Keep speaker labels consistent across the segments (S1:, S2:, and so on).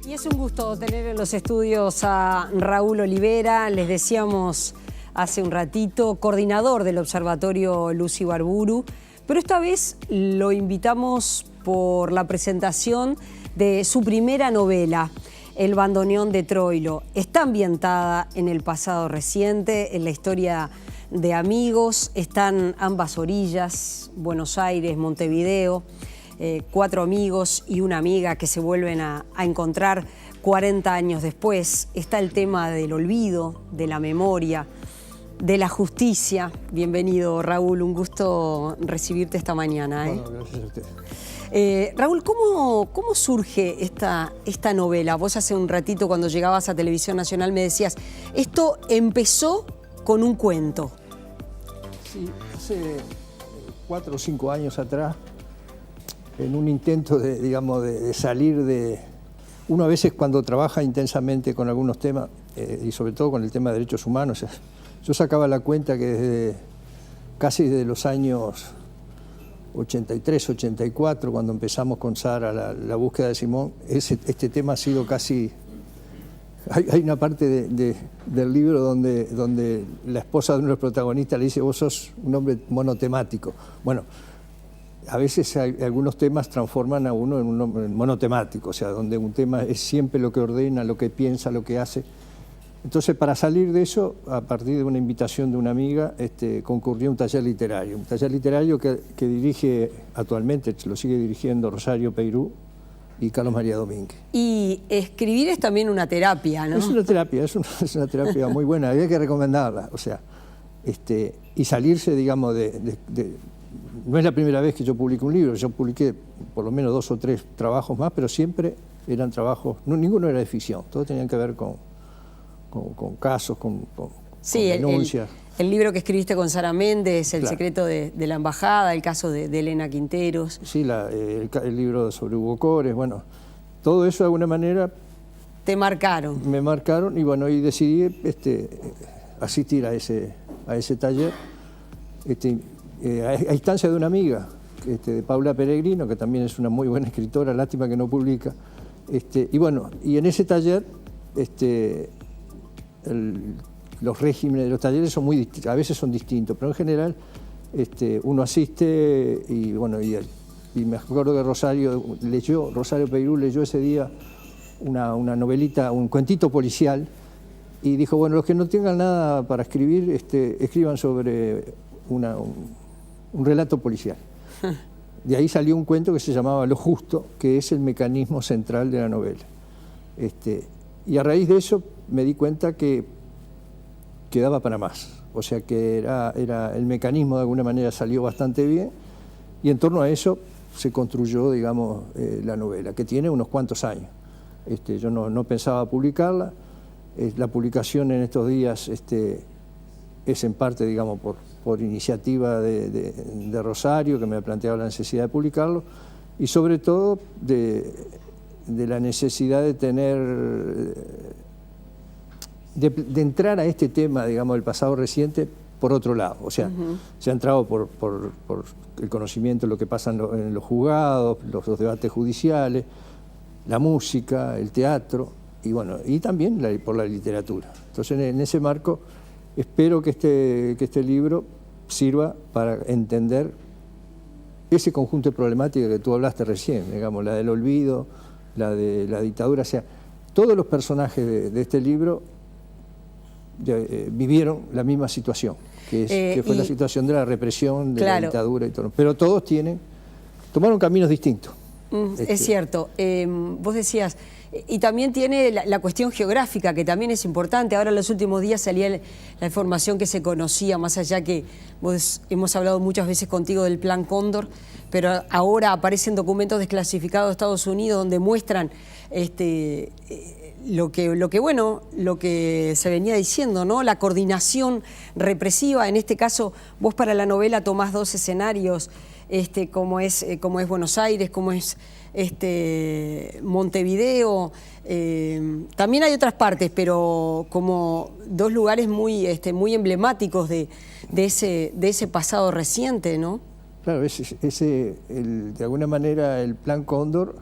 S1: Y es un gusto tener en los estudios a Raúl Olivera, les decíamos hace un ratito, coordinador del Observatorio Luz Ibarburu, pero esta vez lo invitamos por la presentación de su primera novela, El bandoneón de Troilo. Está ambientada en el pasado reciente, en la historia de amigos, están ambas orillas, Buenos Aires, Montevideo, 4 amigos y una amiga que se vuelven a encontrar 40 años después. Está el tema del olvido, de la memoria, de la justicia. Bienvenido, Raúl, un gusto recibirte esta mañana.
S2: Bueno, gracias a usted.
S1: Raúl, ¿cómo surge esta novela? Vos hace un ratito cuando llegabas a Televisión Nacional me decías, esto empezó con un cuento.
S2: Sí, hace 4 o 5 años atrás, en un intento de salir de... Uno a veces cuando trabaja intensamente con algunos temas, y sobre todo con el tema de derechos humanos, yo sacaba la cuenta que desde casi desde los años 83, 84, cuando empezamos con Sara la búsqueda de Simón, este tema ha sido casi... Hay una parte del libro donde la esposa de uno de los protagonistas le dice, vos sos un hombre monotemático. Bueno, a veces algunos temas transforman a uno en un hombre monotemático, o sea, donde un tema es siempre lo que ordena, lo que piensa, lo que hace. Entonces, para salir de eso, a partir de una invitación de una amiga, concurrió a un taller literario que dirige actualmente, lo sigue dirigiendo Rosario Peirú y Carlos María Domínguez.
S1: Y escribir es también una terapia, ¿no?
S2: Es una terapia, es una terapia muy buena, había que recomendarla, o sea, y salirse, digamos, no es la primera vez que yo publico un libro, yo publiqué por lo menos 2 o 3 trabajos más, pero siempre eran trabajos, ninguno era de ficción, todos tenían que ver con casos, con denuncias.
S1: El libro que escribiste con Sara Méndez, El
S2: Claro.
S1: secreto de la embajada, el caso de Elena Quinteros.
S2: Sí, el libro sobre Hugo Cores, bueno, todo eso de alguna manera...
S1: Te marcaron.
S2: Me marcaron y bueno, y decidí asistir a ese taller, a instancia de una amiga, de Paula Peregrino, que también es una muy buena escritora, lástima que no publica. Y bueno, y en ese taller, los regímenes de los talleres son muy distintos, a veces son distintos, pero en general uno asiste y bueno, y me acuerdo que Rosario Peirú leyó ese día una novelita, un cuentito policial, y dijo, bueno, los que no tengan nada para escribir, escriban sobre un relato policial. De ahí salió un cuento que se llamaba Lo Justo, que es el mecanismo central de la novela. Y a raíz de eso me di cuenta que daba para más. O sea que el mecanismo de alguna manera salió bastante bien y en torno a eso se construyó, digamos, la novela, que tiene unos cuantos años. Yo no pensaba publicarla. La publicación en estos días es en parte, digamos, por iniciativa de Rosario, que me ha planteado la necesidad de publicarlo, y sobre todo de la necesidad de tener... De entrar a este tema, digamos, del pasado reciente por otro lado. O sea, se ha entrado por el conocimiento de lo que pasa en los juzgados, los debates judiciales, la música, el teatro, y bueno, y también por la literatura. Entonces, en ese marco, espero que este libro sirva para entender ese conjunto de problemáticas que tú hablaste recién, digamos, la del olvido, la de la dictadura. O sea, todos los personajes de este libro vivieron la misma situación, que fue la situación de la represión, de la dictadura y todo. Pero todos tomaron caminos distintos.
S1: Es cierto. Vos decías, y también tiene la cuestión geográfica, que también es importante. Ahora en los últimos días salía la información que se conocía, más allá que hemos hablado muchas veces contigo del Plan Cóndor, pero ahora aparecen documentos desclasificados de Estados Unidos donde muestran lo que se venía diciendo, ¿no? La coordinación represiva. En este caso, vos para la novela tomás 2 escenarios, como es Buenos Aires, como es Montevideo. También hay otras partes, pero como 2 lugares muy emblemáticos de ese pasado reciente, ¿no?
S2: Claro, de alguna manera el Plan Cóndor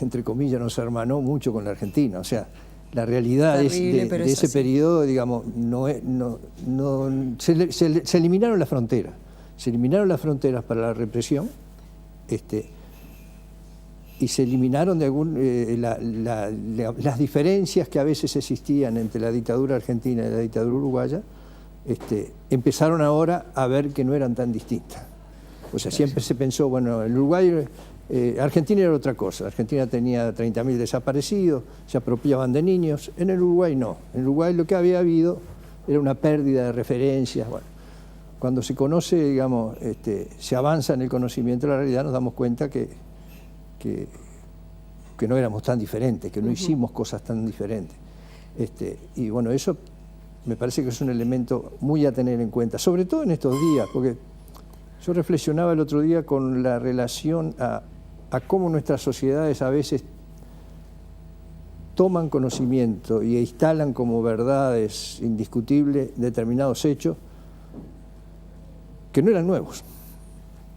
S2: entre comillas, nos hermanó mucho con la Argentina. O sea, la realidad
S1: Terrible,
S2: de ese periodo, digamos, se eliminaron las fronteras. Se eliminaron las fronteras para la represión, y se eliminaron las diferencias que a veces existían entre la dictadura argentina y la dictadura uruguaya. Empezaron ahora a ver que no eran tan distintas. O sea, siempre se pensó, bueno, el Uruguay, Argentina era otra cosa. Argentina tenía 30.000 desaparecidos, se apropiaban de niños. En el Uruguay no. En el Uruguay lo que había habido era una pérdida de referencias. Bueno, cuando se conoce, digamos, se avanza en el conocimiento de la realidad, nos damos cuenta que no éramos tan diferentes, que no hicimos cosas tan diferentes. Y bueno, eso me parece que es un elemento muy a tener en cuenta, sobre todo en estos días, porque yo reflexionaba el otro día con la relación a cómo nuestras sociedades a veces toman conocimiento y instalan como verdades indiscutibles determinados hechos que no eran nuevos.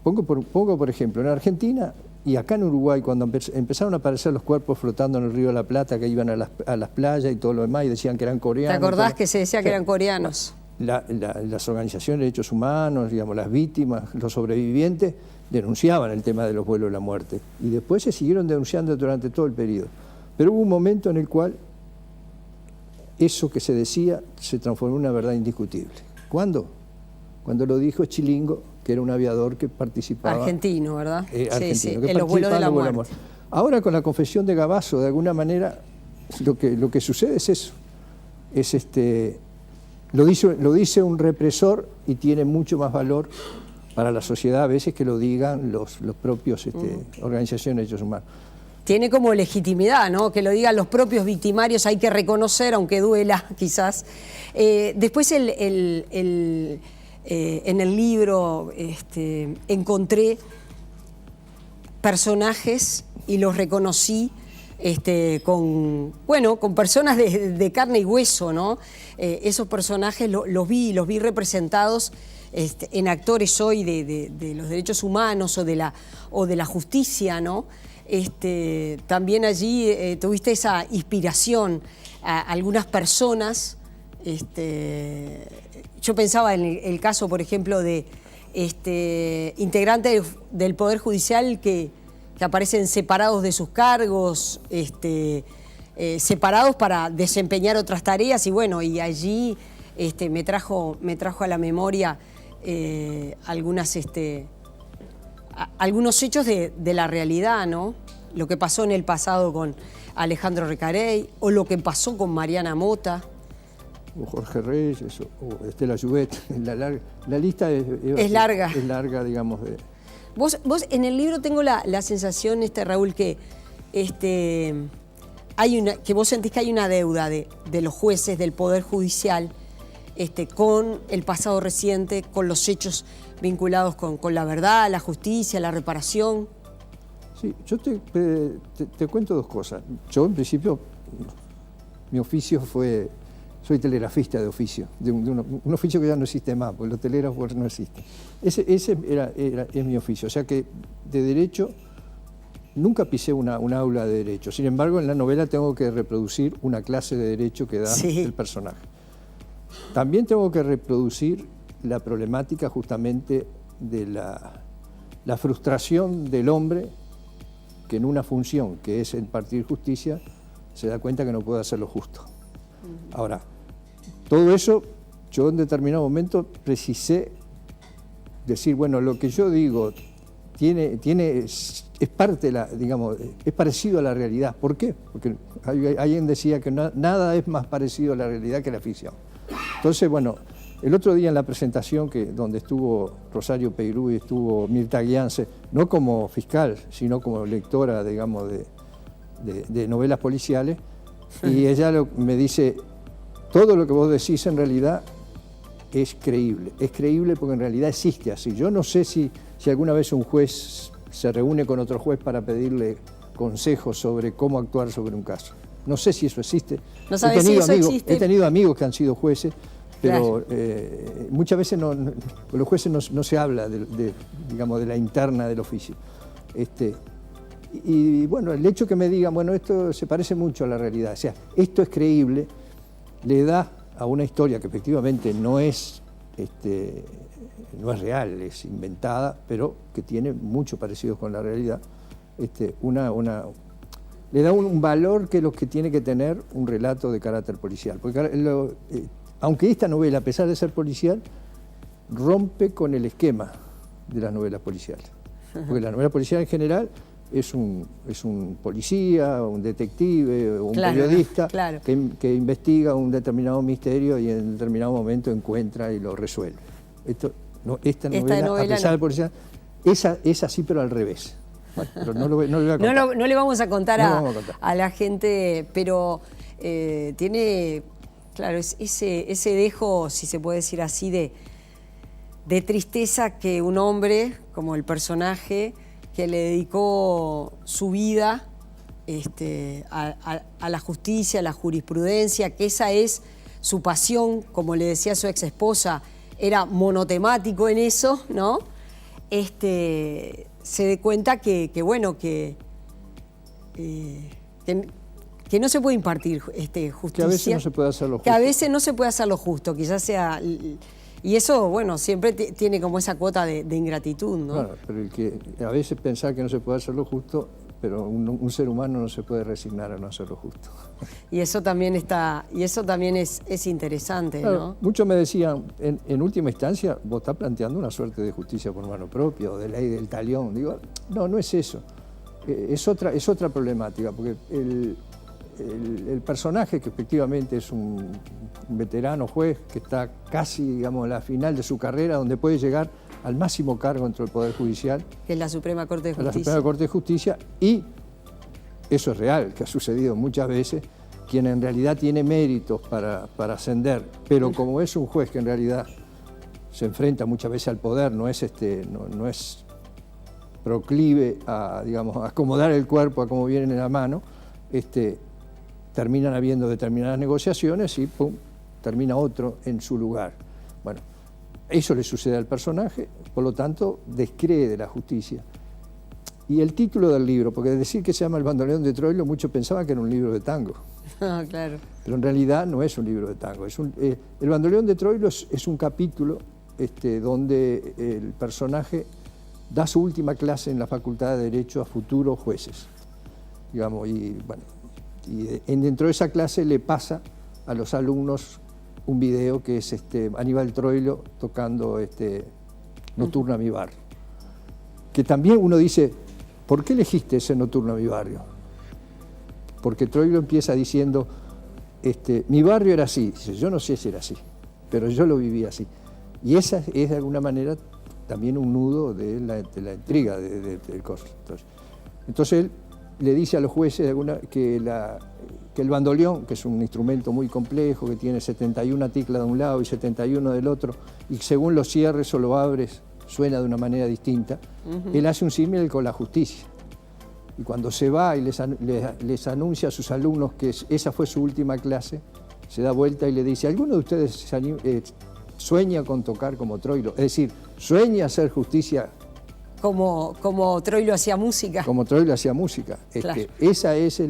S2: Pongo por ejemplo, en Argentina y acá en Uruguay, cuando empezaron a aparecer los cuerpos flotando en el Río de la Plata, que iban a las playas y todo lo demás, y decían que eran coreanos.
S1: ¿Te acordás que se decía que eran coreanos?
S2: Las organizaciones de derechos humanos, digamos, las víctimas, los sobrevivientes, denunciaban el tema de los vuelos de la muerte. Y después se siguieron denunciando durante todo el periodo. Pero hubo un momento en el cual eso que se decía se transformó en una verdad indiscutible. ¿Cuándo? Cuando lo dijo Chilingo, que era un aviador que participaba...
S1: Argentino, ¿verdad?
S2: Argentino,
S1: sí,
S2: que
S1: en los vuelos de la muerte.
S2: Ahora con la confesión de Gabazo, de alguna manera, lo que sucede es eso. Lo dice un represor y tiene mucho más valor para la sociedad a veces que lo digan los propios organizaciones de derechos humanos.
S1: Tiene como legitimidad, ¿no? Que lo digan los propios victimarios, hay que reconocer, aunque duela quizás. Después en el libro encontré personajes y los reconocí con personas de carne y hueso, ¿no? Esos personajes los vi representados en actores hoy de los derechos humanos o de la justicia, ¿no? También allí tuviste esa inspiración a algunas personas. Yo pensaba en el caso, por ejemplo, de integrantes del Poder Judicial que aparecen separados de sus cargos, separados para desempeñar otras tareas, y bueno, y allí me trajo a la memoria algunos hechos de la realidad, ¿no? Lo que pasó en el pasado con Alejandro Recarey, o lo que pasó con Mariana Mota.
S2: O Jorge Reyes, o Estela Juvet. La lista es
S1: larga.
S2: Es larga, digamos.
S1: Vos en el libro tengo la sensación, Raúl, que que vos sentís que hay una deuda de los jueces, del Poder Judicial, con el pasado reciente, con los hechos vinculados con la verdad, la justicia, la reparación.
S2: Sí, yo te cuento dos cosas. Yo, en principio, mi oficio fue... Soy telegrafista de oficio, un oficio que ya no existe más, porque los telégrafos no existen. Ese es mi oficio, o sea que de derecho nunca pisé una aula de derecho. Sin embargo, en la novela tengo que reproducir una clase de derecho que da el personaje. También tengo que reproducir la problemática justamente de la frustración del hombre que en una función que es impartir justicia se da cuenta que no puede hacer lo justo. Ahora, todo eso, yo en determinado momento precisé decir, bueno, lo que yo digo es parte de digamos, es parecido a la realidad. ¿Por qué? Porque alguien decía que nada es más parecido a la realidad que la ficción. Entonces, bueno, el otro día en la presentación donde estuvo Rosario Peirú y estuvo Mirta Guiance, no como fiscal, sino como lectora, digamos, de novelas policiales, y ella me dice, todo lo que vos decís en realidad es creíble porque en realidad existe así. Yo no sé si alguna vez un juez se reúne con otro juez para pedirle consejos sobre cómo actuar sobre un caso. No sé si eso existe.
S1: No sabes si eso existe.
S2: He tenido amigos que han sido jueces, pero muchas veces con los jueces no se habla digamos, de la interna del oficio. Y bueno, el hecho que me digan, bueno, esto se parece mucho a la realidad, o sea, esto es creíble, le da a una historia que efectivamente no es real, es inventada, pero que tiene mucho parecido con la realidad, le da un valor que es lo que tiene que tener un relato de carácter policial. Porque aunque esta novela, a pesar de ser policial, rompe con el esquema de las novelas policiales. Porque la novela policial en general es un policía, un detective, un periodista que investiga un determinado misterio y en determinado momento encuentra y lo resuelve. Esta novela, a pesar de policial, es así, pero al revés. Bueno, pero no le voy a contar.
S1: No le vamos a contar a la gente, pero tiene, claro, ese dejo, si se puede decir así, de tristeza que un hombre, como el personaje, que le dedicó su vida a la justicia, a la jurisprudencia, que esa es su pasión, como le decía su ex esposa, era monotemático en eso, ¿no? Se dé cuenta que no se puede impartir justicia.
S2: Que a veces no se puede hacer lo justo.
S1: Que a veces no se puede hacer lo justo, quizás sea... Y eso, bueno, siempre tiene como esa cuota de ingratitud, ¿no? Claro,
S2: pero el que a veces pensar que no se puede hacer lo justo, pero un ser humano no se puede resignar a no hacer lo justo.
S1: Y eso también es interesante, claro, ¿no?
S2: Muchos me decían, en última instancia, vos estás planteando una suerte de justicia por mano propia o de ley del talión. Digo, no es eso. Es otra problemática, porque el personaje, que efectivamente es un veterano juez que está casi, digamos, en la final de su carrera, donde puede llegar al máximo cargo dentro del Poder Judicial.
S1: Que es la Suprema Corte de Justicia.
S2: La Suprema Corte de Justicia, y eso es real, que ha sucedido muchas veces, quien en realidad tiene méritos para ascender, pero como es un juez que en realidad se enfrenta muchas veces al poder, no es proclive a, digamos, a acomodar el cuerpo a como viene en la mano, terminan habiendo determinadas negociaciones y pum, termina otro en su lugar. Bueno, eso le sucede al personaje, por lo tanto descree de la justicia. Y el título del libro, porque decir que se llama El bandoneón de Troilo, muchos pensaban que era un libro de tango.
S1: Ah, claro.
S2: Pero en realidad no es un libro de tango. El bandoneón de Troilo es un capítulo donde el personaje da su última clase en la Facultad de Derecho a futuros jueces. Digamos, y bueno, dentro de esa clase le pasa a los alumnos un video que es Aníbal Troilo tocando Nocturno a mi barrio. Que también uno dice, ¿por qué elegiste ese Nocturno a mi barrio? Porque Troilo empieza diciendo, mi barrio era así. Dice, yo no sé si era así, pero yo lo viví así. Y esa es de alguna manera también un nudo de la intriga del caso. Entonces él le dice a los jueces que el bandoleón, que es un instrumento muy complejo, que tiene 71 teclas de un lado y 71 del otro, y según los cierres o lo abres, suena de una manera distinta, él hace un símil con la justicia. Y cuando se va y les anuncia a sus alumnos que esa fue su última clase, se da vuelta y le dice, ¿alguno de ustedes sueña con tocar como Troilo? Es decir, ¿sueña hacer justicia?
S1: Como Troilo hacía música.
S2: Como Troilo hacía música.
S1: Claro.
S2: Esa es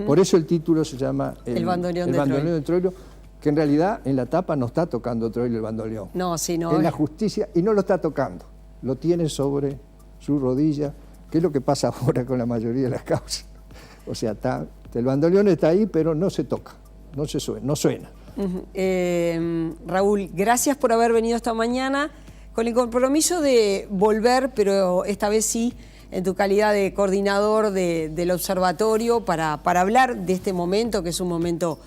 S2: por eso el título se llama
S1: El bandoneón
S2: de Troilo, que en realidad en la tapa no está tocando Troilo el bandoneón.
S1: No, sí, no.
S2: En la justicia, y no lo está tocando, lo tiene sobre su rodilla, que es lo que pasa ahora con la mayoría de las causas. O sea, el bandoneón está ahí, pero no se toca, no suena.
S1: Raúl, gracias por haber venido esta mañana, con el compromiso de volver, pero esta vez sí, en tu calidad de coordinador del observatorio, para hablar de este momento, que es un momento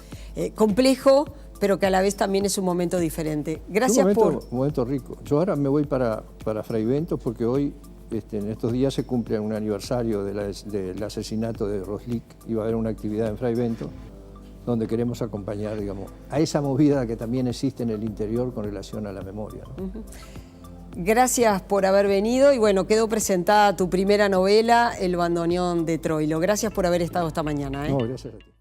S1: complejo, pero que a la vez también es un momento diferente. Gracias
S2: un momento rico. Yo ahora me voy para Fraiventos, porque hoy, en estos días, se cumple un aniversario del asesinato de Roslik, y va a haber una actividad en Fraiventos, donde queremos acompañar, digamos, a esa movida que también existe en el interior con relación a la memoria, ¿no?
S1: Gracias por haber venido y bueno, quedó presentada tu primera novela, El bandoneón de Troilo. Gracias por haber estado esta mañana.
S2: No, gracias a ti.